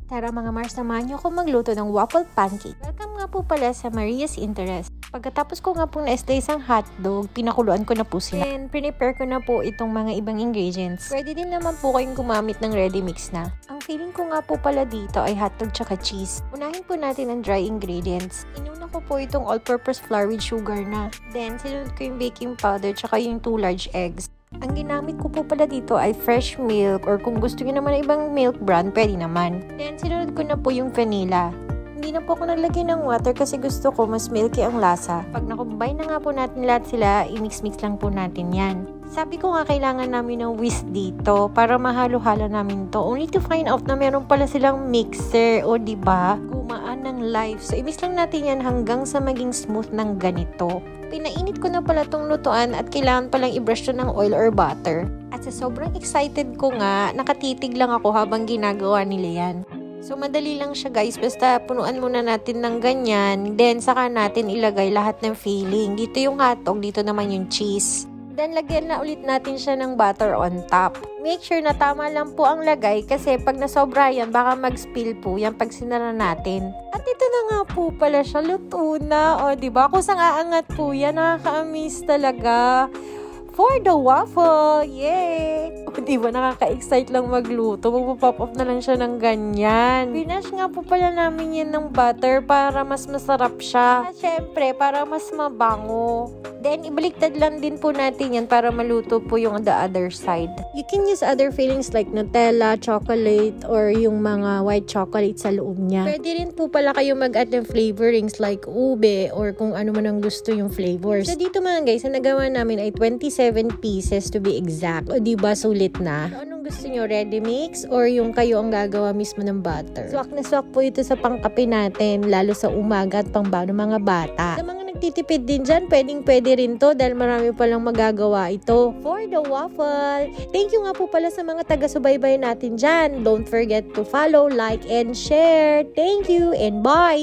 Tara mga Mars, samahan niyo ako magluto ng waffle pancake. Welcome nga po pala sa Maria's Interest. Pagkatapos ko nga pong na-slice ang hotdog, pinakuluan ko na po sila. And prepare ko na po itong mga ibang ingredients. Pwede din naman po kayong gumamit ng ready mix na. Ang feeling ko nga po pala dito ay hotdog tsaka cheese. Unahin po natin ang dry ingredients. Inuna ko po itong all-purpose flour with sugar na. Then, sinunod ko yung baking powder tsaka yung 2 large eggs. Ang ginamit ko po pala dito ay fresh milk or kung gusto niyo naman ng ibang milk brand, pwede naman. Then, sinunod ko na po yung vanilla. Hindi na po ako naglagay ng water kasi gusto ko mas milky ang lasa. Pag nakumbine na nga po natin lahat sila, i-mix-mix lang po natin yan. Sabi ko nga kailangan namin ng whisk dito para mahalo-halo namin to. Only to find out na meron pala silang mixer. O diba? Gumaan ng life. So, i-mix lang natin yan hanggang sa maging smooth ng ganito. Pinainit ko na pala tong lutuan at kailangan palang i-brush to ng oil or butter. At sa sobrang excited ko nga, nakatitig lang ako habang ginagawa nila yan. So, madali lang siya guys. Basta punuan muna natin ng ganyan. Then, saka natin ilagay lahat ng filling. Dito yung hotdog, dito naman yung cheese. Then, lagyan na ulit natin siya ng butter on top. Make sure na tama lang po ang lagay kasi pag nasobra yan, baka mag-spill po yan pag sinara natin. At ito na nga po pala siya, luto na. O, diba? Kung saan aangat po yan, nakaka-amaze talaga. For the waffle! Yay! O, diba? Nakaka-excite lang magluto. Magpo-pop off na lang siya ng ganyan. Binash nga po pala namin yan ng butter para mas masarap siya. At syempre, para mas mabango. Then, ibaliktad lang din po natin yan para maluto po yung the other side. You can use other fillings like Nutella, chocolate, or yung mga white chocolate sa loob niya. Pwede rin po pala kayo mag-add ng flavorings like ube or kung ano man ang gusto yung flavors. So, dito mga guys, ang nagawa namin ay 27 pieces to be exact. O, diba, sulit na? So, anong gusto nyo? Ready mix or yung kayo ang gagawa mismo ng butter? Swak na swak po ito sa pangkape natin, lalo sa umaga at pangbaon ng mga bata. Sa mga nagtitipid din dyan, pwede rin to dahil marami palang magagawa ito. For the waffle! Thank you nga po pala sa mga taga-subaybay natin dyan. Don't forget to follow, like, and share. Thank you and bye!